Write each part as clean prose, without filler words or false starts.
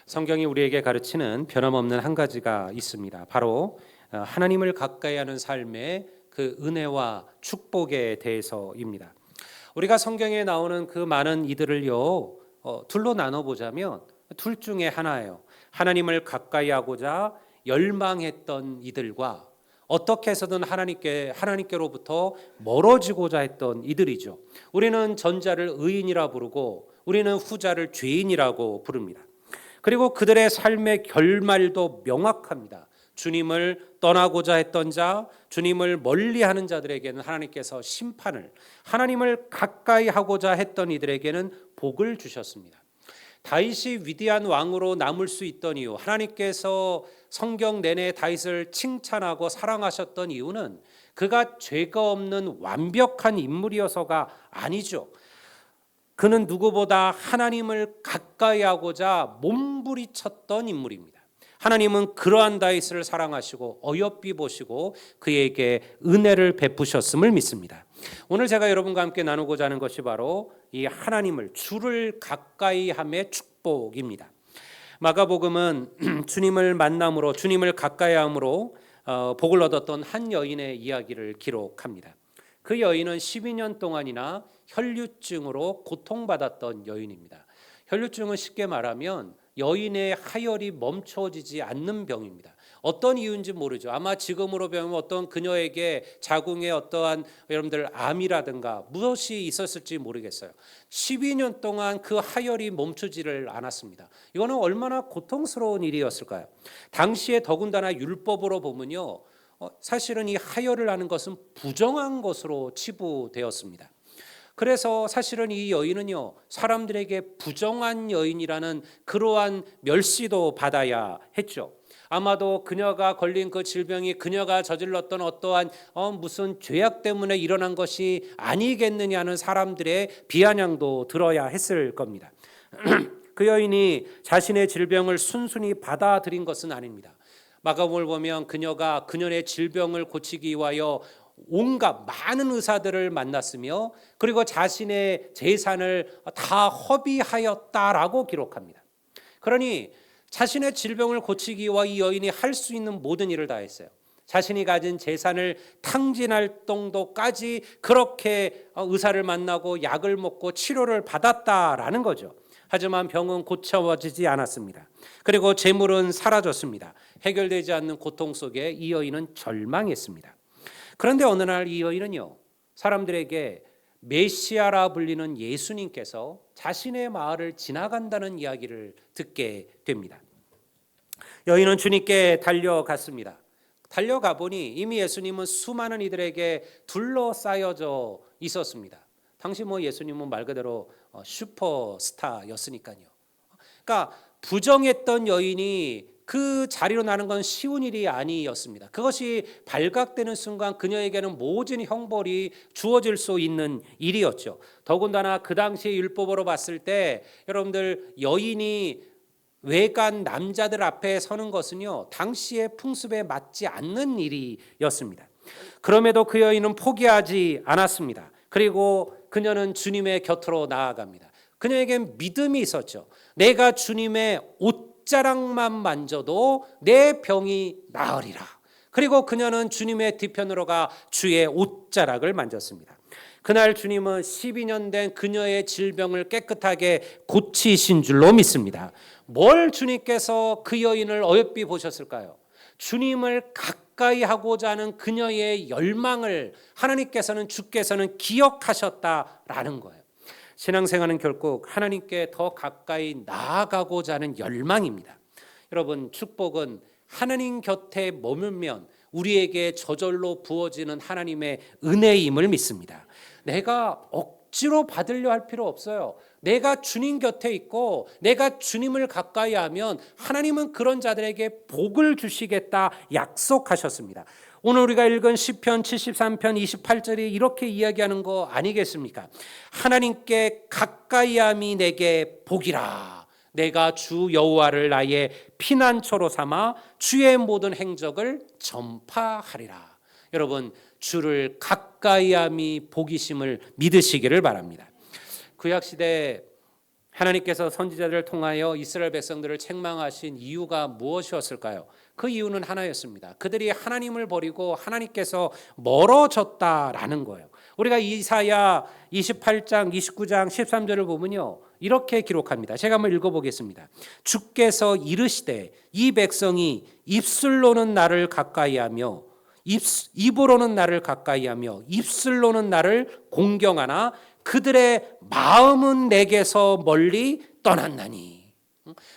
성경이 우리에게 가르치는 변함없는 한 가지가 있습니다. 바로 하나님을 가까이 하는 삶의 그 은혜와 축복에 대해서입니다. 우리가 성경에 나오는 그 많은 이들을요, 둘로 나눠보자면 둘 중에 하나예요. 하나님을 가까이 하고자 열망했던 이들과 어떻게 해서든 하나님께로부터 멀어지고자 했던 이들이죠. 우리는 전자를 의인이라 부르고 우리는 후자를 죄인이라고 부릅니다. 그리고 그들의 삶의 결말도 명확합니다. 주님을 떠나고자 했던 자, 주님을 멀리하는 자들에게는 하나님께서 심판을, 하나님을 가까이 하고자 했던 이들에게는 복을 주셨습니다. 다윗이 위대한 왕으로 남을 수 있던 이유, 하나님께서 성경 내내 다윗을 칭찬하고 사랑하셨던 이유는 그가 죄가 없는 완벽한 인물이어서가 아니죠. 그는 누구보다 하나님을 가까이 하고자 몸부리쳤던 인물입니다. 하나님은 그러한 다윗을 사랑하시고 어여삐 보시고 그에게 은혜를 베푸셨음을 믿습니다. 오늘 제가 여러분과 함께 나누고자 하는 것이 바로 이 하나님을, 주를 가까이 함의 축복입니다. 마가복음은 주님을 만남으로, 주님을 가까이 함으로 복을 얻었던 한 여인의 이야기를 기록합니다. 그 여인은 12년 동안이나 혈류증으로 고통받았던 여인입니다. 혈류증은 쉽게 말하면 여인의 하혈이 멈춰지지 않는 병입니다. 어떤 이유인지 모르죠. 아마 지금으로 보면 어떤 그녀에게 자궁에 어떠한 여러분들 암이라든가 무엇이 있었을지 모르겠어요. 12년 동안 그 하혈이 멈추지를 않았습니다. 이거는 얼마나 고통스러운 일이었을까요? 당시에 더군다나 율법으로 보면요, 사실은 이 하혈을 하는 것은 부정한 것으로 치부되었습니다. 그래서 사실은 이 여인은요, 사람들에게 부정한 여인이라는 그러한 멸시도 받아야 했죠. 아마도 그녀가 걸린 그 질병이 그녀가 저질렀던 어떠한 무슨 죄악 때문에 일어난 것이 아니겠느냐는 사람들의 비아냥도 들어야 했을 겁니다. 그 여인이 자신의 질병을 순순히 받아들인 것은 아닙니다. 마가복음을 보면 그녀가 그녀의 질병을 고치기 위하여 온갖 많은 의사들을 만났으며 그리고 자신의 재산을 다 허비하였다라고 기록합니다. 그러니 자신의 질병을 고치기 위하여 이 여인이 할 수 있는 모든 일을 다 했어요. 자신이 가진 재산을 탕진할 정도까지 그렇게 의사를 만나고 약을 먹고 치료를 받았다라는 거죠. 하지만 병은 고쳐지지 않았습니다. 그리고 재물은 사라졌습니다. 해결되지 않는 고통 속에 이 여인은 절망했습니다. 그런데 어느 날 이 여인은요, 사람들에게 메시아라 불리는 예수님께서 자신의 마을을 지나간다는 이야기를 듣게 됩니다. 여인은 주님께 달려갔습니다. 달려가 보니 이미 예수님은 수많은 이들에게 둘러싸여져 있었습니다. 당시 예수님은 말 그대로 슈퍼스타였으니까요. 그러니까 부정했던 여인이 그 자리로 나는 건 쉬운 일이 아니었습니다. 그것이 발각되는 순간 그녀에게는 모진 형벌이 주어질 수 있는 일이었죠. 더군다나 그 당시 율법으로 봤을 때 여러분들 여인이 외간 남자들 앞에 서는 것은요, 당시의 풍습에 맞지 않는 일이었습니다. 그럼에도 그 여인은 포기하지 않았습니다. 그리고 그녀는 주님의 곁으로 나아갑니다. 그녀에겐 믿음이 있었죠. 내가 주님의 옷자락만 만져도 내 병이 나으리라. 그리고 그녀는 주님의 뒤편으로 가 주의 옷자락을 만졌습니다. 그날 주님은 12년 된 그녀의 질병을 깨끗하게 고치신 줄로 믿습니다. 뭘 주님께서 그 여인을 어여삐 보셨을까요? 주님을 가까이 하고자 하는 그녀의 열망을 하나님께서는, 주께서는 기억하셨다라는 거예요. 신앙생활은 결국 하나님께 더 가까이 나아가고자 하는 열망입니다. 여러분, 축복은 하나님 곁에 머물면 우리에게 저절로 부어지는 하나님의 은혜임을 믿습니다. 내가 억지로 받으려 할 필요 없어요. 내가 주님 곁에 있고 내가 주님을 가까이 하면 하나님은 그런 자들에게 복을 주시겠다 약속하셨습니다. 오늘 우리가 읽은 시편 73편 28절이 이렇게 이야기하는 거 아니겠습니까? 하나님께 가까이함이 내게 복이라. 내가 주 여호와를 나의 피난처로 삼아 주의 모든 행적을 전파하리라. 여러분, 주를 가까이함이 복이심을 믿으시기를 바랍니다. 구약시대 하나님께서 선지자들을 통하여 이스라엘 백성들을 책망하신 이유가 무엇이었을까요? 그 이유는 하나였습니다. 그들이 하나님을 버리고 하나님께서 멀어졌다라는 거예요. 우리가 이사야 28장, 29장, 13절을 보면요, 이렇게 기록합니다. 제가 한번 읽어보겠습니다. 주께서 이르시되 이 백성이 입술로는 나를 가까이하며 입으로는 나를 가까이하며 입술로는 나를 공경하나 그들의 마음은 내게서 멀리 떠났나니.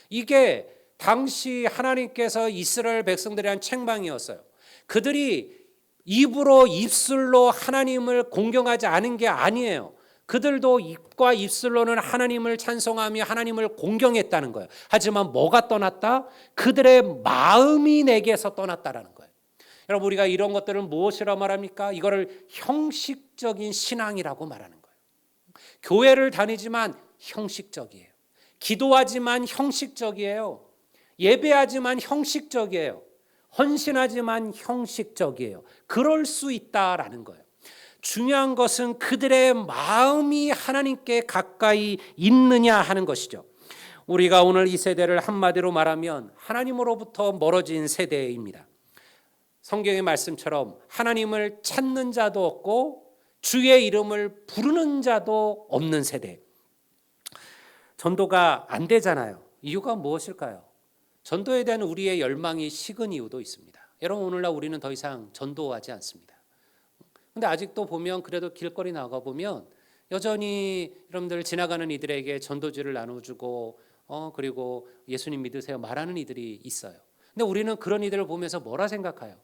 이게 당시 하나님께서 이스라엘 백성들에 대한 책망이었어요. 그들이 입으로 입술로 하나님을 공경하지 않은 게 아니에요. 그들도 입과 입술로는 하나님을 찬송하며 하나님을 공경했다는 거예요. 하지만 뭐가 떠났다? 그들의 마음이 내게서 떠났다라는 거예요. 여러분, 우리가 이런 것들을 무엇이라고 말합니까? 이거를 형식적인 신앙이라고 말하는 거예요. 교회를 다니지만 형식적이에요. 기도하지만 형식적이에요. 예배하지만 형식적이에요. 헌신하지만 형식적이에요. 그럴 수 있다라는 거예요. 중요한 것은 그들의 마음이 하나님께 가까이 있느냐 하는 것이죠. 우리가 오늘 이 세대를 한마디로 말하면 하나님으로부터 멀어진 세대입니다. 성경의 말씀처럼 하나님을 찾는 자도 없고 주의 이름을 부르는 자도 없는 세대. 전도가 안 되잖아요. 이유가 무엇일까요? 전도에 대한 우리의 열망이 식은 이유도 있습니다. 여러분, 오늘날 우리는 더 이상 전도하지 않습니다. 근데 아직도 보면 그래도 길거리 나가 보면 여전히 여러분들 지나가는 이들에게 전도지를 나눠주고 그리고 예수님 믿으세요 말하는 이들이 있어요. 근데 우리는 그런 이들을 보면서 뭐라 생각해요?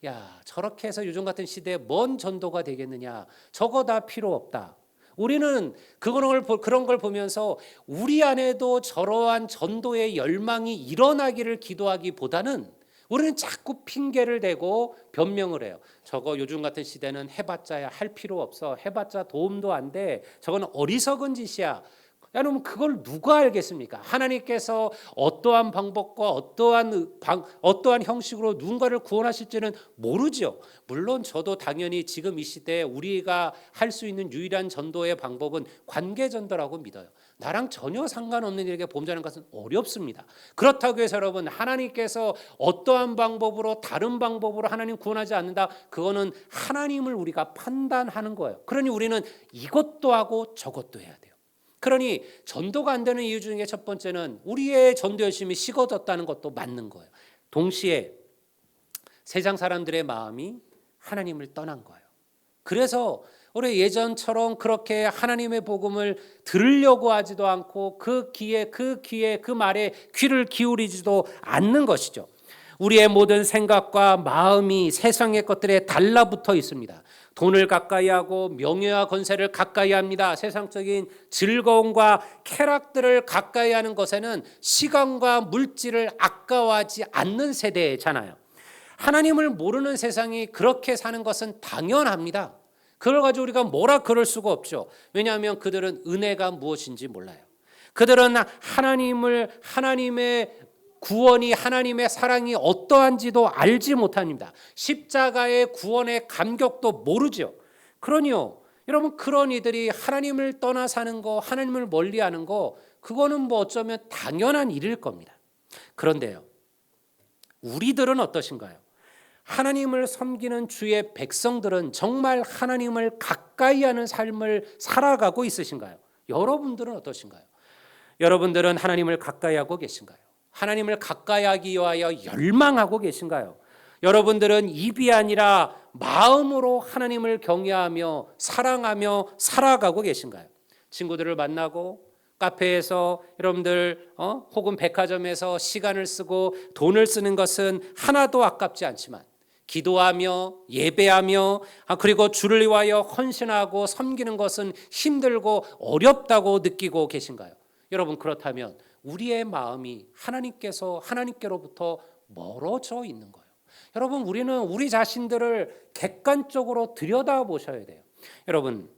야, 저렇게 해서 요즘 같은 시대에 뭔 전도가 되겠느냐? 저거 다 필요 없다. 우리는 그런 걸 보면서 우리 안에도 저러한 전도의 열망이 일어나기를 기도하기보다는 우리는 자꾸 핑계를 대고 변명을 해요. 저거 요즘 같은 시대는 해봤자 할 필요 없어. 해봤자 도움도 안 돼. 저건 어리석은 짓이야. 여러분, 그걸 누가 알겠습니까? 하나님께서 어떠한 방법과 어떠한 형식으로 누군가를 구원하실지는 모르죠. 물론 저도 당연히 지금 이 시대에 우리가 할 수 있는 유일한 전도의 방법은 관계 전도라고 믿어요. 나랑 전혀 상관없는 일에게 범죄하는 것은 어렵습니다. 그렇다고 해서 여러분, 하나님께서 어떠한 방법으로 다른 방법으로 하나님 구원하지 않는다, 그거는 하나님을 우리가 판단하는 거예요. 그러니 우리는 이것도 하고 저것도 해야 돼요. 그러니 전도가 안 되는 이유 중에 첫 번째는 우리의 전도 열심이 식어졌다는 것도 맞는 거예요. 동시에 세상 사람들의 마음이 하나님을 떠난 거예요. 그래서 우리 예전처럼 그렇게 하나님의 복음을 들으려고 하지도 않고 그 말에 귀를 기울이지도 않는 것이죠. 우리의 모든 생각과 마음이 세상의 것들에 달라붙어 있습니다. 돈을 가까이 하고 명예와 권세를 가까이 합니다. 세상적인 즐거움과 쾌락들을 가까이 하는 것에는 시간과 물질을 아까워하지 않는 세대잖아요. 하나님을 모르는 세상이 그렇게 사는 것은 당연합니다. 그걸 가지고 우리가 뭐라 그럴 수가 없죠. 왜냐하면 그들은 은혜가 무엇인지 몰라요. 그들은 하나님의 구원이, 하나님의 사랑이 어떠한지도 알지 못합니다. 십자가의 구원의 감격도 모르죠. 그러니요, 여러분, 그런 이들이 하나님을 떠나 사는 거, 하나님을 멀리하는 거, 그거는 뭐 어쩌면 당연한 일일 겁니다. 그런데요, 우리들은 어떠신가요? 하나님을 섬기는 주의 백성들은 정말 하나님을 가까이 하는 삶을 살아가고 있으신가요? 여러분들은 어떠신가요? 여러분들은 하나님을 가까이 하고 계신가요? 하나님을 가까이 하기 위하여 열망하고 계신가요? 여러분들은 입이 아니라 마음으로 하나님을 경외하며 사랑하며 살아가고 계신가요? 친구들을 만나고 카페에서 여러분들 혹은 백화점에서 시간을 쓰고 돈을 쓰는 것은 하나도 아깝지 않지만 기도하며 예배하며 그리고 주를 위하여 헌신하고 섬기는 것은 힘들고 어렵다고 느끼고 계신가요? 여러분, 그렇다면 우리의 마음이 하나님께로부터 멀어져 있는 거예요. 여러분, 우리는 우리 자신들을 객관적으로 들여다보셔야 돼요. 여러분,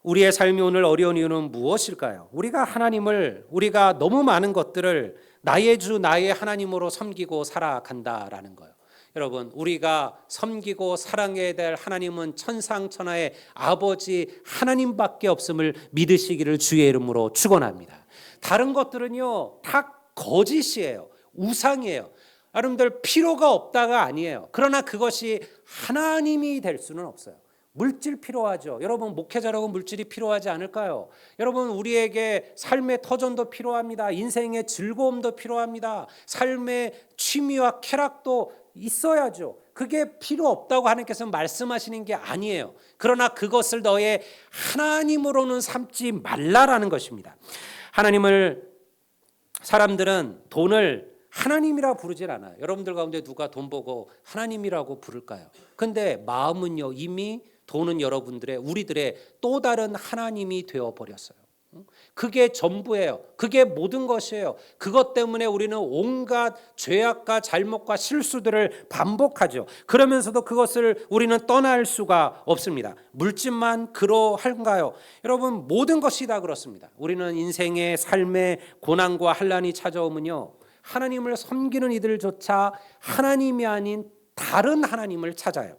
우리의 삶이 오늘 어려운 이유는 무엇일까요? 우리가 너무 많은 것들을 나의 주 나의 하나님으로 섬기고 살아간다라는 거예요. 여러분, 우리가 섬기고 사랑해야 될 하나님은 천상천하의 아버지 하나님밖에 없음을 믿으시기를 주의 이름으로 축원합니다. 다른 것들은요 다 거짓이에요. 우상이에요. 여러분들 필요가 없다가 아니에요. 그러나 그것이 하나님이 될 수는 없어요. 물질 필요하죠. 여러분 목회자라고 물질이 필요하지 않을까요? 여러분 우리에게 삶의 터전도 필요합니다. 인생의 즐거움도 필요합니다. 삶의 취미와 쾌락도 있어야죠. 그게 필요 없다고 하나님께서 말씀하시는 게 아니에요. 그러나 그것을 너의 하나님으로는 삼지 말라라는 것입니다. 사람들은 돈을 하나님이라 부르질 않아요. 여러분들 가운데 누가 돈 보고 하나님이라고 부를까요? 근데 마음은요 이미 돈은 우리들의 또 다른 하나님이 되어버렸어요. 그게 전부예요. 그게 모든 것이에요. 그것 때문에 우리는 온갖 죄악과 잘못과 실수들을 반복하죠. 그러면서도 그것을 우리는 떠날 수가 없습니다. 물질만 그러한가요? 여러분 모든 것이 다 그렇습니다. 우리는 인생의 삶의 고난과 환난이 찾아오면요 하나님을 섬기는 이들조차 하나님이 아닌 다른 하나님을 찾아요.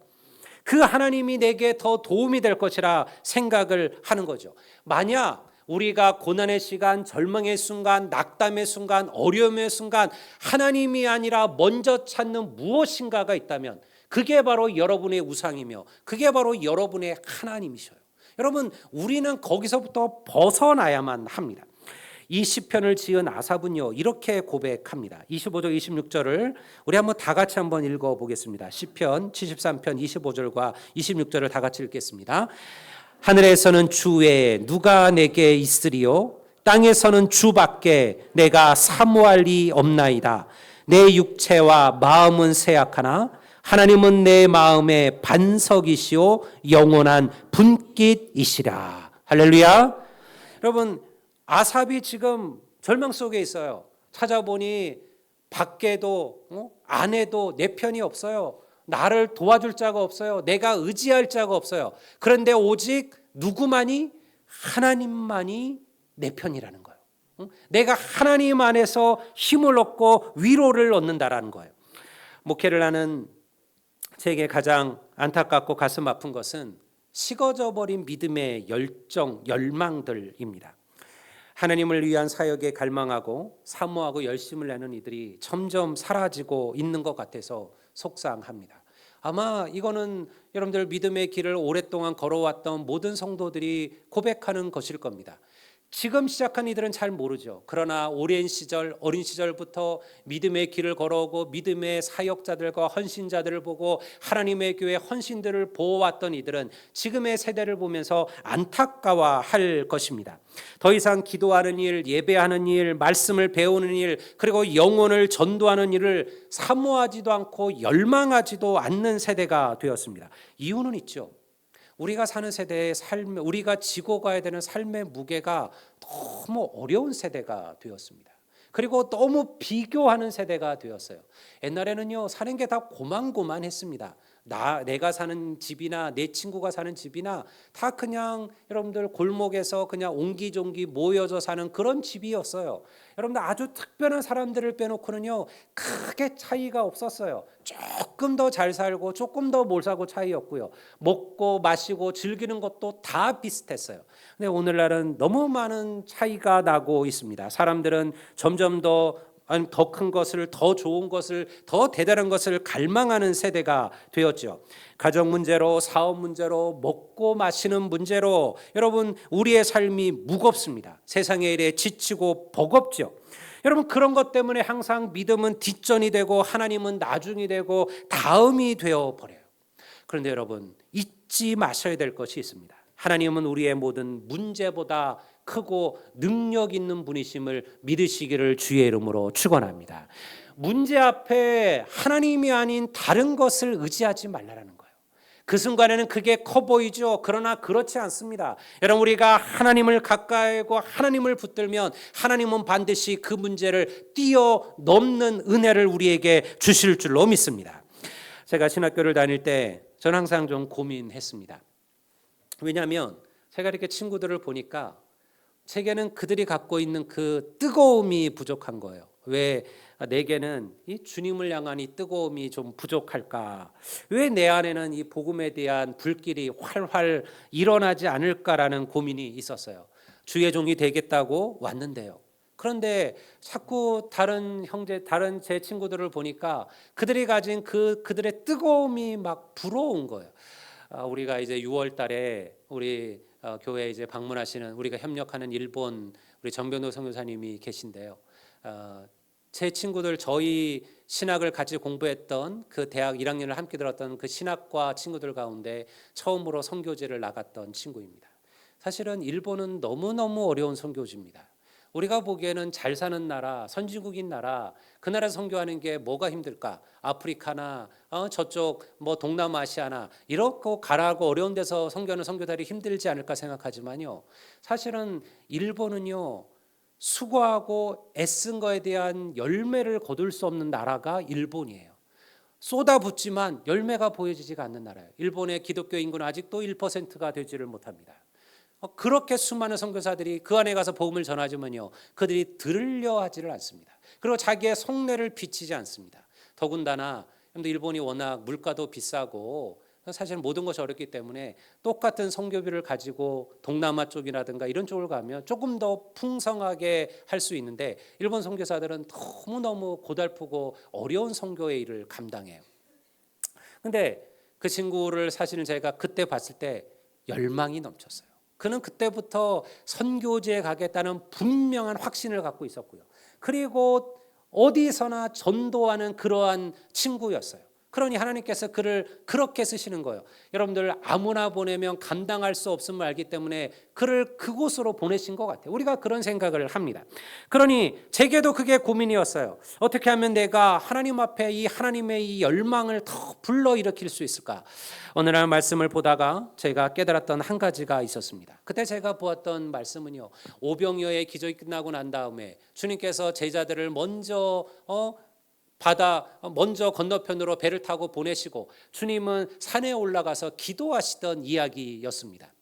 그 하나님이 내게 더 도움이 될 것이라 생각을 하는 거죠. 만약 우리가 고난의 시간, 절망의 순간, 낙담의 순간, 어려움의 순간 하나님이 아니라 먼저 찾는 무엇인가가 있다면 그게 바로 여러분의 우상이며 그게 바로 여러분의 하나님이셔요. 여러분 우리는 거기서부터 벗어나야만 합니다. 이 시편을 지은 아삽은요 이렇게 고백합니다. 25절 26절을 우리 한번 다 같이 한번 읽어보겠습니다. 시편 73편 25절과 26절을 다 같이 읽겠습니다. 하늘에서는 주 외에 누가 내게 있으리요? 땅에서는 주밖에 내가 사모할 리 없나이다. 내 육체와 마음은 쇠약하나 하나님은 내 마음의 반석이시오 영원한 분깃이시라. 할렐루야. 여러분 아삽이 지금 절망 속에 있어요. 찾아보니 밖에도 안에도 내 편이 없어요. 나를 도와줄 자가 없어요. 내가 의지할 자가 없어요. 그런데 오직 누구만이? 하나님만이 내 편이라는 거예요. 내가 하나님 안에서 힘을 얻고 위로를 얻는다라는 거예요. 목회를 하는 제게 가장 안타깝고 가슴 아픈 것은 식어져 버린 믿음의 열정, 열망들입니다. 하나님을 위한 사역에 갈망하고 사모하고 열심을 내는 이들이 점점 사라지고 있는 것 같아서 속상합니다. 아마 이거는 여러분들 믿음의 길을 오랫동안 걸어왔던 모든 성도들이 고백하는 것일 겁니다. 지금 시작한 이들은 잘 모르죠. 그러나 오랜 시절, 어린 시절부터 믿음의 길을 걸어오고 믿음의 사역자들과 헌신자들을 보고 하나님의 교회 헌신들을 보아왔던 이들은 지금의 세대를 보면서 안타까워할 것입니다. 더 이상 기도하는 일, 예배하는 일, 말씀을 배우는 일, 그리고 영혼을 전도하는 일을 사모하지도 않고 열망하지도 않는 세대가 되었습니다. 이유는 있죠. 우리가 사는 세대의 삶, 우리가 지고 가야 되는 삶의 무게가 너무 어려운 세대가 되었습니다. 그리고 너무 비교하는 세대가 되었어요. 옛날에는요 사는 게 다 고만고만했습니다. 내가 사는 집이나 내 친구가 사는 집이나 다 그냥 여러분들 골목에서 그냥 옹기종기 모여져 사는 그런 집이었어요. 여러분들 아주 특별한 사람들을 빼놓고는요 크게 차이가 없었어요. 조금 더 잘 살고 조금 더 못 살고 차이였고요. 먹고 마시고 즐기는 것도 다 비슷했어요. 근데 오늘날은 너무 많은 차이가 나고 있습니다. 사람들은 점점 더 큰 것을, 더 좋은 것을, 더 대단한 것을 갈망하는 세대가 되었죠. 가정 문제로, 사업 문제로, 먹고 마시는 문제로 여러분 우리의 삶이 무겁습니다. 세상의 일에 지치고 버겁죠. 여러분 그런 것 때문에 항상 믿음은 뒷전이 되고 하나님은 나중이 되고 다음이 되어버려요. 그런데 여러분 잊지 마셔야 될 것이 있습니다. 하나님은 우리의 모든 문제보다 크고 능력 있는 분이심을 믿으시기를 주의 이름으로 축원합니다. 문제 앞에 하나님이 아닌 다른 것을 의지하지 말라는 거예요. 그 순간에는 그게 커 보이죠. 그러나 그렇지 않습니다. 여러분 우리가 하나님을 가까이 하고 하나님을 붙들면 하나님은 반드시 그 문제를 뛰어넘는 은혜를 우리에게 주실 줄로 믿습니다. 제가 신학교를 다닐 때 저는 항상 좀 고민했습니다. 왜냐하면 제가 이렇게 친구들을 보니까 제게는 그들이 갖고 있는 그 뜨거움이 부족한 거예요. 왜 내게는 이 주님을 향한 이 뜨거움이 좀 부족할까? 왜 내 안에는 이 복음에 대한 불길이 활활 일어나지 않을까라는 고민이 있었어요. 주의 종이 되겠다고 왔는데요. 그런데 자꾸 다른 형제, 다른 제 친구들을 보니까 그들이 가진 그들의 뜨거움이 막 부러운 거예요. 우리가 이제 6월 달에 우리 교회에 이제 방문하시는, 우리가 협력하는 일본 우리 정변호 선교사님이 계신데요. 제 친구들, 저희 신학을 같이 공부했던 그 대학 1학년을 함께 들었던 그 신학과 친구들 가운데 처음으로 선교지를 나갔던 친구입니다. 사실은 일본은 너무너무 어려운 선교지입니다. 우리가 보기에는 잘 사는 나라, 선진국인 나라, 그 나라 선교하는 게 뭐가 힘들까? 아프리카나 저쪽 뭐 동남아시아나 이렇게 가라고 어려운 데서 선교하는 선교사들이 힘들지 않을까 생각하지만요. 사실은 일본은요, 수고하고 애쓴 거에 대한 열매를 거둘 수 없는 나라가 일본이에요. 쏟아붓지만 열매가 보여지지가 않는 나라예요. 일본의 기독교 인구는 아직도 1%가 되지를 못합니다. 그렇게 수많은 선교사들이 그 안에 가서 복음을 전하지만요, 그들이 들으려 하지를 않습니다. 그리고 자기의 속내를 비치지 않습니다. 더군다나 일본이 워낙 물가도 비싸고 사실 모든 것이 어렵기 때문에 똑같은 선교비를 가지고 동남아 쪽이라든가 이런 쪽을 가면 조금 더 풍성하게 할 수 있는데, 일본 선교사들은 너무너무 고달프고 어려운 선교의 일을 감당해요. 근데 그 친구를 사실은 제가 그때 봤을 때 열망이 넘쳤어요. 그는 그때부터 선교지에 가겠다는 분명한 확신을 갖고 있었고요. 그리고 어디서나 전도하는 그러한 친구였어요. 그러니 하나님께서 그를 그렇게 쓰시는 거예요. 여러분들, 아무나 보내면 감당할 수 없음을 알기 때문에 그를 그곳으로 보내신 것 같아요. 우리가 그런 생각을 합니다. 그러니 제게도 그게 고민이었어요. 어떻게 하면 내가 하나님 앞에 이 하나님의 이 열망을 더 불러일으킬 수 있을까? 오늘 말씀을 보다가 제가 깨달았던 한 가지가 있었습니다. 그때 제가 보았던 말씀은요, 오병이어의 기적이 끝나고 난 다음에 주님께서 제자들을 먼저 건너편으로 배를 타고 보내시고 주님은 산에 올라가서 기도하시던 이야기였습니다.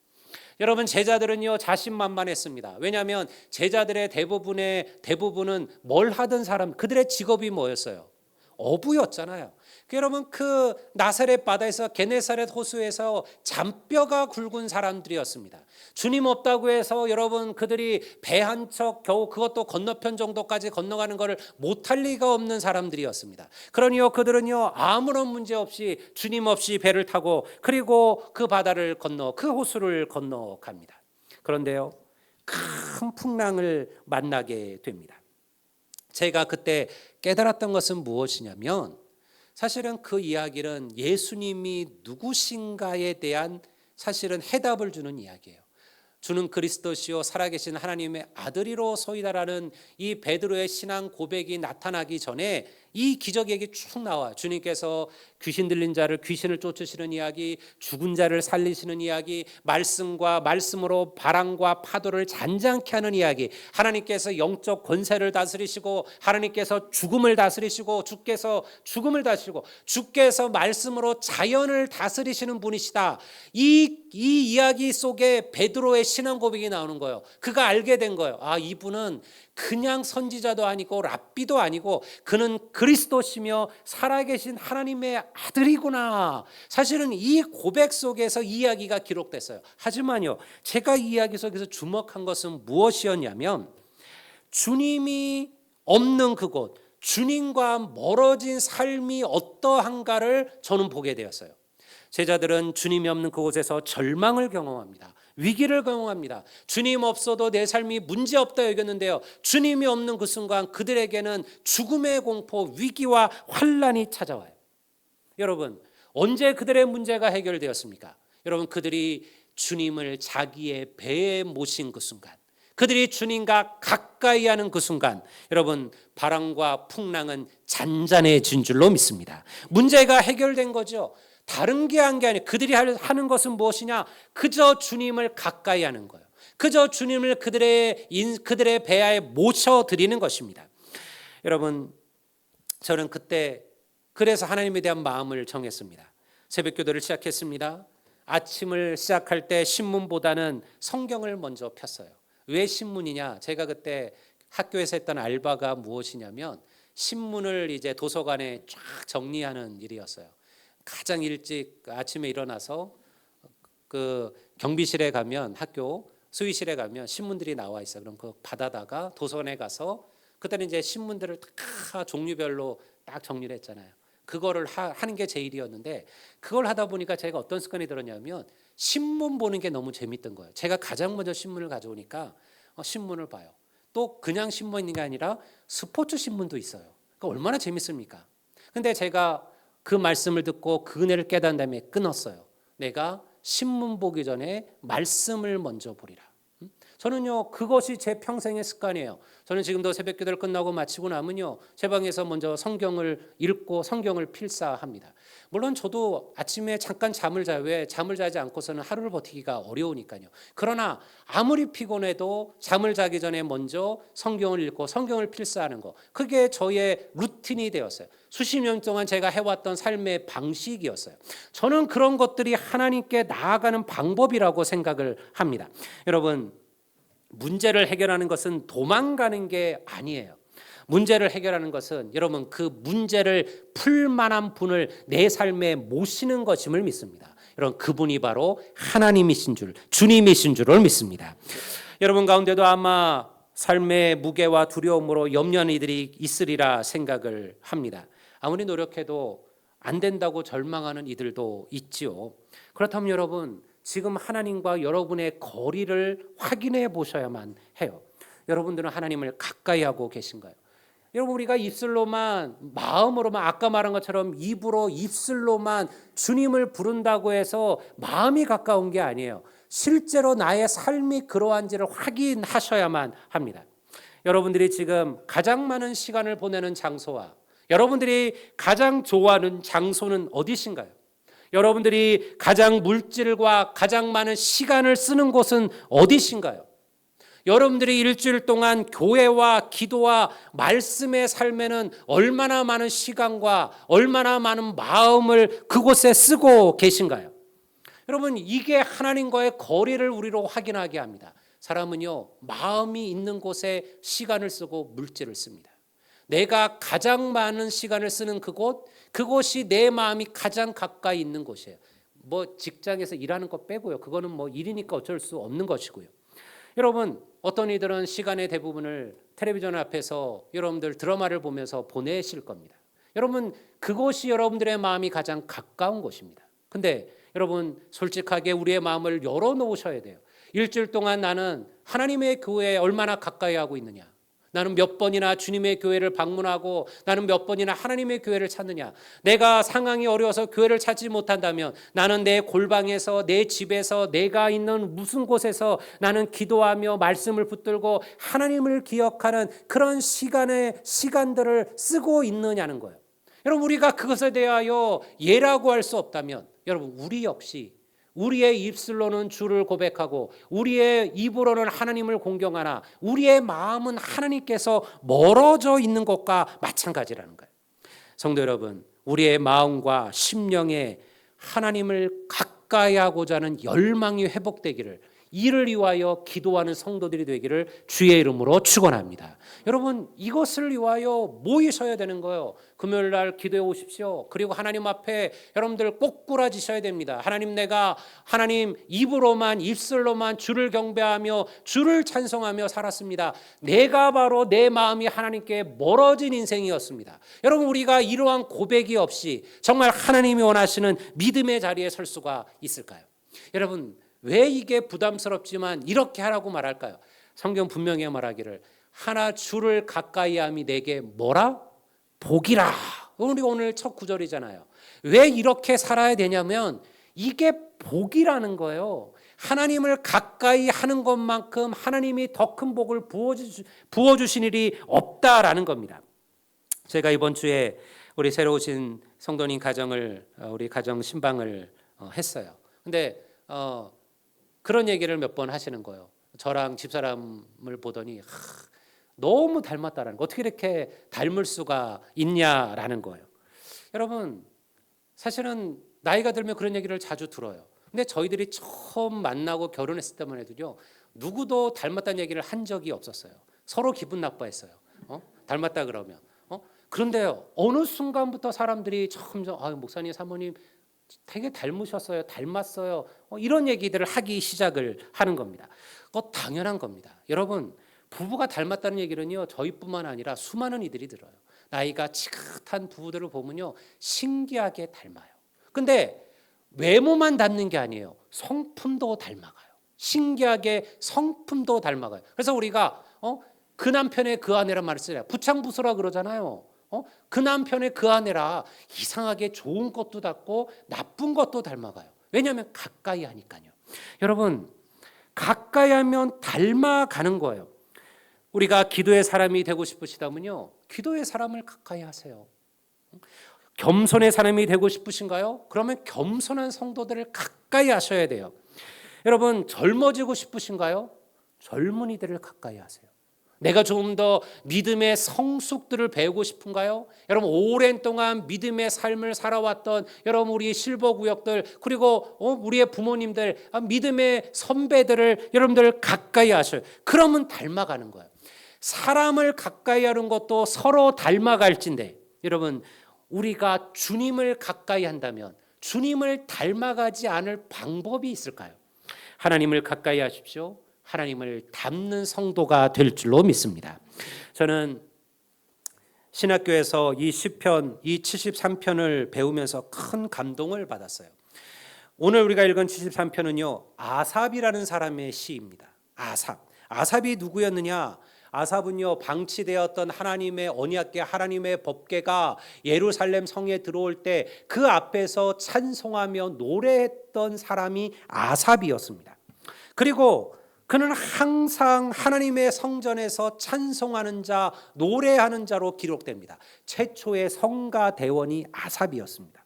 여러분, 제자들은요 자신만만했습니다. 왜냐하면 제자들의 대부분은 뭘 하던 사람, 그들의 직업이 뭐였어요? 어부였잖아요. 여러분, 그 나사렛 바다에서, 게네사렛 호수에서 잔뼈가 굵은 사람들이었습니다. 주님 없다고 해서 여러분, 그들이 배 한 척 겨우 그것도 건너편 정도까지 건너가는 것을 못할 리가 없는 사람들이었습니다. 그러니요, 그들은요 아무런 문제 없이 주님 없이 배를 타고 그리고 그 바다를 건너, 그 호수를 건너갑니다. 그런데요, 큰 풍랑을 만나게 됩니다. 제가 그때 깨달았던 것은 무엇이냐면, 사실은 그 이야기는 예수님이 누구신가에 대한 사실은 해답을 주는 이야기예요. 주는 그리스도시요 살아계신 하나님의 아들이로 소이다라는 이 베드로의 신앙 고백이 나타나기 전에 이 기적 얘기 쭉 나와. 주님께서 귀신 들린 자를, 귀신을 쫓으시는 이야기, 죽은 자를 살리시는 이야기, 말씀과 말씀으로 바람과 파도를 잔잔케 하는 이야기, 하나님께서 영적 권세를 다스리시고, 하나님께서 죽음을 다스리시고, 주께서 죽음을 다스리시고, 주께서 말씀으로 자연을 다스리시는 분이시다. 이 이야기 속에 베드로의 신앙 고백이 나오는 거예요. 그가 알게 된 거예요. 아, 이분은 그냥 선지자도 아니고 랍비도 아니고 그는 그리스도시며 살아계신 하나님의 아들이구나. 사실은 이 고백 속에서 이야기가 기록됐어요. 하지만요, 제가 이 이야기 속에서 주목한 것은 무엇이었냐면, 주님이 없는 그곳, 주님과 멀어진 삶이 어떠한가를 저는 보게 되었어요. 제자들은 주님이 없는 그곳에서 절망을 경험합니다. 위기를 경험합니다. 주님 없어도 내 삶이 문제없다 여겼는데요, 주님이 없는 그 순간 그들에게는 죽음의 공포, 위기와 환란이 찾아와요. 여러분, 언제 그들의 문제가 해결되었습니까? 여러분, 그들이 주님을 자기의 배에 모신 그 순간, 그들이 주님과 가까이 하는 그 순간, 여러분, 바람과 풍랑은 잔잔해진 줄로 믿습니다. 문제가 해결된 거죠. 다른 게 한 게 아니에요. 그들이 하는 것은 무엇이냐? 그저 주님을 가까이 하는 거예요. 그저 주님을 그들의 배아에 모셔드리는 것입니다. 여러분, 저는 그때 그래서 하나님에 대한 마음을 정했습니다. 새벽기도를 시작했습니다. 아침을 시작할 때 신문보다는 성경을 먼저 폈어요. 왜 신문이냐? 제가 그때 학교에서 했던 알바가 무엇이냐면 신문을 이제 도서관에 쫙 정리하는 일이었어요. 가장 일찍 아침에 일어나서 그 경비실에 가면, 학교 수의실에 가면 신문들이 나와 있어. 그럼 그 받아다가 도서관에 가서 그때는 이제 신문들을 다 종류별로 딱 정리를 했잖아요. 그거를 하는 게 제 일이었는데, 그걸 하다 보니까 제가 어떤 습관이 들었냐면 신문 보는 게 너무 재밌던 거예요. 제가 가장 먼저 신문을 가져오니까 신문을 봐요. 또 그냥 신문이 게 아니라 스포츠 신문도 있어요. 그러니까 얼마나 재밌습니까? 근데 제가 그 말씀을 듣고 그 은혜를 깨달은 다음에 끊었어요. 내가 신문 보기 전에 말씀을 먼저 보리라. 저는요, 그것이 제 평생의 습관이에요. 저는 지금도 새벽 기도를 끝나고 마치고 나면요, 제 방에서 먼저 성경을 읽고 성경을 필사합니다. 물론 저도 아침에 잠깐 잠을 자요. 왜? 잠을 자지 않고서는 하루를 버티기가 어려우니까요. 그러나 아무리 피곤해도 잠을 자기 전에 먼저 성경을 읽고 성경을 필사하는 거, 그게 저의 루틴이 되었어요. 수십 년 동안 제가 해왔던 삶의 방식이었어요. 저는 그런 것들이 하나님께 나아가는 방법이라고 생각을 합니다. 여러분, 문제를 해결하는 것은 도망가는 게 아니에요. 문제를 해결하는 것은 여러분, 그 문제를 풀 만한 분을 내 삶에 모시는 것임을 믿습니다. 여러분, 그분이 바로 하나님이신 줄, 주님이신 줄을 믿습니다. 여러분 가운데도 아마 삶의 무게와 두려움으로 염려하는 이들이 있으리라 생각을 합니다. 아무리 노력해도 안 된다고 절망하는 이들도 있지요. 그렇다면 여러분, 지금 하나님과 여러분의 거리를 확인해 보셔야만 해요. 여러분들은 하나님을 가까이 하고 계신가요? 여러분, 우리가 입술로만, 마음으로만, 아까 말한 것처럼 입으로, 입술로만 주님을 부른다고 해서 마음이 가까운 게 아니에요. 실제로 나의 삶이 그러한지를 확인하셔야만 합니다. 여러분들이 지금 가장 많은 시간을 보내는 장소와 여러분들이 가장 좋아하는 장소는 어디신가요? 여러분들이 가장 물질과 가장 많은 시간을 쓰는 곳은 어디신가요? 여러분들이 일주일 동안 교회와 기도와 말씀의 삶에는 얼마나 많은 시간과 얼마나 많은 마음을 그곳에 쓰고 계신가요? 여러분, 이게 하나님과의 거리를 우리로 확인하게 합니다. 사람은요, 마음이 있는 곳에 시간을 쓰고 물질을 씁니다. 내가 가장 많은 시간을 쓰는 그곳이 내 마음이 가장 가까이 있는 곳이에요. 뭐 직장에서 일하는 거 빼고요. 그거는 뭐 일이니까 어쩔 수 없는 것이고요. 여러분, 어떤 이들은 시간의 대부분을 텔레비전 앞에서 여러분들 드라마를 보면서 보내실 겁니다. 여러분, 그곳이 여러분들의 마음이 가장 가까운 곳입니다. 근데 여러분, 솔직하게 우리의 마음을 열어놓으셔야 돼요. 일주일 동안 나는 하나님의 교회에 얼마나 가까이 하고 있느냐? 나는 몇 번이나 주님의 교회를 방문하고 나는 몇 번이나 하나님의 교회를 찾느냐? 내가 상황이 어려워서 교회를 찾지 못한다면 나는 내 골방에서, 내 집에서, 내가 있는 무슨 곳에서 나는 기도하며 말씀을 붙들고 하나님을 기억하는 그런 시간들을 쓰고 있느냐는 거예요. 여러분, 우리가 그것에 대하여 예라고 할 수 없다면 여러분, 우리 역시 우리의 입술로는 주를 고백하고 우리의 입으로는 하나님을 공경하나 우리의 마음은 하나님께서 멀어져 있는 것과 마찬가지라는 거예요. 성도 여러분, 우리의 마음과 심령에 하나님을 가까이 하고자 하는 열망이 회복되기를, 이를 위하여 기도하는 성도들이 되기를 주의 이름으로 축원합니다. 여러분, 이것을 위하여 모이셔야 되는 거예요. 금요일 날 기도해 오십시오. 그리고 하나님 앞에 여러분들 꼬꾸라지셔야 됩니다. 내가 하나님 입으로만, 입술로만 주를 경배하며 주를 찬송하며 살았습니다. 내가 바로 내 마음이 하나님께 멀어진 인생이었습니다. 여러분, 우리가 이러한 고백이 없이 정말 하나님이 원하시는 믿음의 자리에 설 수가 있을까요? 여러분, 왜 이게 부담스럽지만 이렇게 하라고 말할까요? 성경 분명히 말하기를 하나 주를 가까이 함이 내게 뭐라? 복이라. 우리 오늘 첫 구절이잖아요. 왜 이렇게 살아야 되냐면 이게 복이라는 거예요. 하나님을 가까이 하는 것만큼 하나님이 더 큰 복을 부어주신 일이 없다라는 겁니다. 제가 이번 주에 우리 새로 오신 성도님 가정을, 우리 가정 신방을 했어요. 근데 그런 얘기를 몇 번 하시는 거예요. 저랑 집사람을 보더니 너무 닮았다라는 거. 어떻게 이렇게 닮을 수가 있냐라는 거예요. 여러분, 사실은 나이가 들면 그런 얘기를 자주 들어요. 근데 저희들이 처음 만나고 결혼했을 때만 해도요, 누구도 닮았다는 얘기를 한 적이 없었어요. 서로 기분 나빠했어요. 닮았다 그러면. 그런데요, 어느 순간부터 사람들이 점점 목사님, 사모님 되게 닮으셨어요, 닮았어요, 이런 얘기들을 하기 시작을 하는 겁니다. 그거 당연한 겁니다. 여러분, 부부가 닮았다는 얘기는요, 저희뿐만 아니라 수많은 이들이 들어요. 나이가 지긋한 부부들을 보면요, 신기하게 닮아요. 근데 외모만 닮는 게 아니에요. 성품도 닮아가요. 신기하게 성품도 닮아가요. 그래서 우리가 그 남편의 그 아내란 말을 쓰잖아요. 부창부수라 그러잖아요. 그 남편의 그 아내라 이상하게 좋은 것도 닮고 나쁜 것도 닮아가요. 왜냐하면 가까이 하니까요. 여러분, 가까이 하면 닮아가는 거예요. 우리가 기도의 사람이 되고 싶으시다면요, 기도의 사람을 가까이 하세요. 겸손의 사람이 되고 싶으신가요? 그러면 겸손한 성도들을 가까이 하셔야 돼요. 여러분, 젊어지고 싶으신가요? 젊은이들을 가까이 하세요. 내가 좀 더 믿음의 성숙들을 배우고 싶은가요? 여러분, 오랜 동안 믿음의 삶을 살아왔던 여러분, 우리 실버구역들, 그리고 우리의 부모님들, 믿음의 선배들을 여러분들 가까이 하셔요. 그러면 닮아가는 거예요. 사람을 가까이 하는 것도 서로 닮아갈진데, 여러분, 우리가 주님을 가까이 한다면 주님을 닮아가지 않을 방법이 있을까요? 하나님을 가까이 하십시오. 하나님을 닮는 성도가 될 줄로 믿습니다. 저는 신학교에서 이 시편, 이 73편을 배우면서 큰 감동을 받았어요. 오늘 우리가 읽은 73편은요, 아삽이라는 사람의 시입니다. 아삽이 누구였느냐? 아삽은요, 방치되었던 하나님의 언약궤, 하나님의 법궤가 예루살렘 성에 들어올 때 그 앞에서 찬송하며 노래했던 사람이 아삽이었습니다. 그리고 그는 항상 하나님의 성전에서 찬송하는 자, 노래하는 자로 기록됩니다. 최초의 성가 대원이 아삽이었습니다.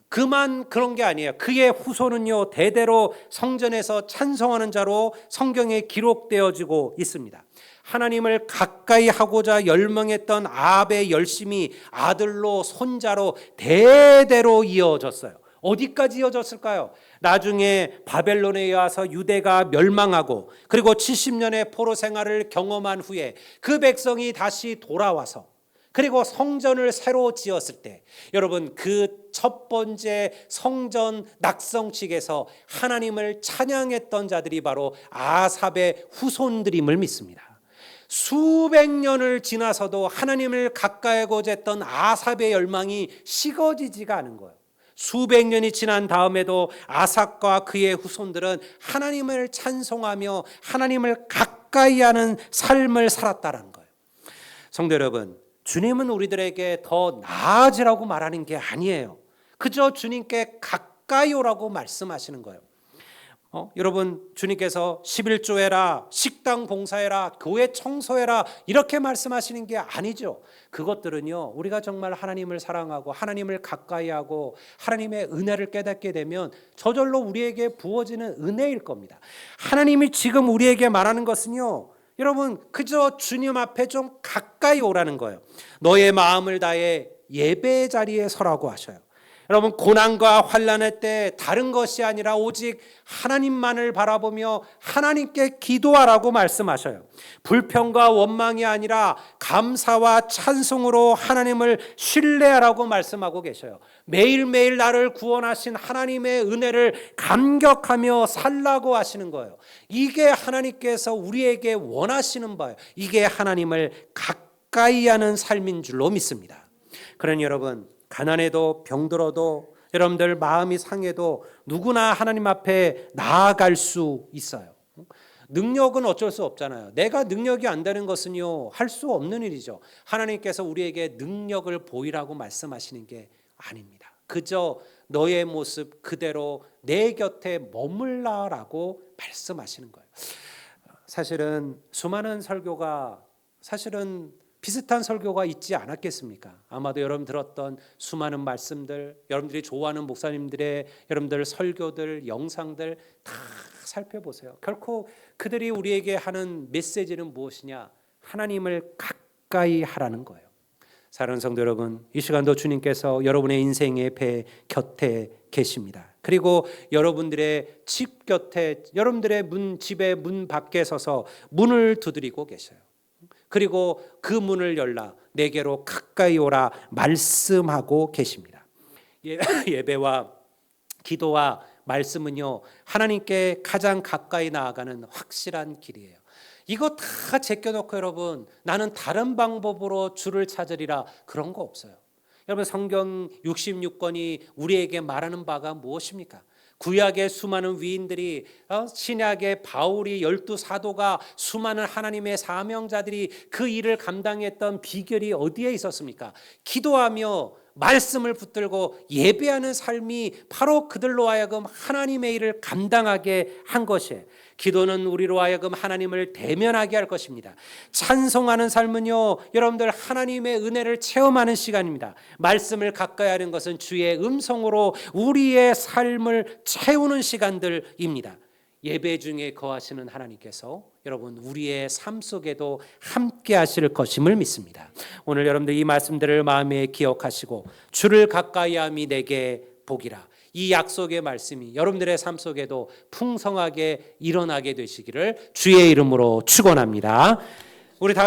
그만 그런 게 아니에요. 그의 후손은요, 대대로 성전에서 찬송하는 자로 성경에 기록되어지고 있습니다. 하나님을 가까이 하고자 열망했던 아합의 열심이 아들로 손자로 대대로 이어졌어요. 어디까지 이어졌을까요? 나중에 바벨론에 와서 유대가 멸망하고, 그리고 70년의 포로 생활을 경험한 후에 그 백성이 다시 돌아와서, 그리고 성전을 새로 지었을 때, 여러분, 그 첫 번째 성전 낙성식에서 하나님을 찬양했던 자들이 바로 아삽의 후손들임을 믿습니다. 수백 년을 지나서도 하나님을 가까이 하고자 했던 아삽의 열망이 식어지지가 않은 거예요. 수백 년이 지난 다음에도 아삽과 그의 후손들은 하나님을 찬송하며 하나님을 가까이 하는 삶을 살았다는 거예요. 성도 여러분, 주님은 우리들에게 더 나아지라고 말하는 게 아니에요. 그저 주님께 가까이 오라고 말씀하시는 거예요. 여러분, 주님께서 11조 해라, 식당 봉사해라, 교회 청소해라, 이렇게 말씀하시는 게 아니죠. 그것들은요, 우리가 정말 하나님을 사랑하고 하나님을 가까이 하고 하나님의 은혜를 깨닫게 되면 저절로 우리에게 부어지는 은혜일 겁니다. 하나님이 지금 우리에게 말하는 것은요, 여러분, 그저 주님 앞에 좀 가까이 오라는 거예요. 너의 마음을 다해 예배의 자리에 서라고 하셔요. 여러분, 고난과 환난의 때 다른 것이 아니라 오직 하나님만을 바라보며 하나님께 기도하라고 말씀하셔요. 불평과 원망이 아니라 감사와 찬송으로 하나님을 신뢰하라고 말씀하고 계셔요. 매일매일 나를 구원하신 하나님의 은혜를 감격하며 살라고 하시는 거예요. 이게 하나님께서 우리에게 원하시는 바예요. 이게 하나님을 가까이 하는 삶인 줄로 믿습니다. 그러니 여러분, 가난해도 병들어도 여러분들 마음이 상해도 누구나 하나님 앞에 나아갈 수 있어요. 능력은 어쩔 수 없잖아요. 내가 능력이 안 되는 것은요, 할 수 없는 일이죠. 하나님께서 우리에게 능력을 보이라고 말씀하시는 게 아닙니다. 그저 너의 모습 그대로 내 곁에 머물라라고 말씀하시는 거예요. 사실은 수많은 설교가 사실은 비슷한 설교가 있지 않았겠습니까? 아마도 여러분 들었던 수많은 말씀들, 여러분들이 좋아하는 목사님들의 여러분들 설교들, 영상들 다 살펴보세요. 결코 그들이 우리에게 하는 메시지는 무엇이냐? 하나님을 가까이 하라는 거예요. 사랑하는 성도 여러분, 이 시간도 주님께서 여러분의 인생의 배 곁에 계십니다. 그리고 여러분들의 집 곁에, 여러분들의 집의 문 밖에 서서 문을 두드리고 계셔요. 그리고 그 문을 열라 내게로 가까이 오라 말씀하고 계십니다. 예배와 기도와 말씀은요, 하나님께 가장 가까이 나아가는 확실한 길이에요. 이거 다 제껴놓고 여러분, 나는 다른 방법으로 주를 찾으리라, 그런 거 없어요. 여러분, 성경 66권이 우리에게 말하는 바가 무엇입니까? 구약의 수많은 위인들이, 신약의 바울이, 12사도가, 수많은 하나님의 사명자들이 그 일을 감당했던 비결이 어디에 있었습니까? 기도하며 말씀을 붙들고 예배하는 삶이 바로 그들로 하여금 하나님의 일을 감당하게 한 것이에요. 기도는 우리로 하여금 하나님을 대면하게 할 것입니다. 찬송하는 삶은요, 여러분들 하나님의 은혜를 체험하는 시간입니다. 말씀을 가까이 하는 것은 주의 음성으로 우리의 삶을 채우는 시간들입니다. 예배 중에 거하시는 하나님께서 여러분 우리의 삶 속에도 함께 하실 것임을 믿습니다. 오늘 여러분들 이 말씀들을 마음에 기억하시고 주를 가까이함이 내게 복이라, 이 약속의 말씀이 여러분들의 삶 속에도 풍성하게 일어나게 되시기를 주의 이름으로 축원합니다. 우리 다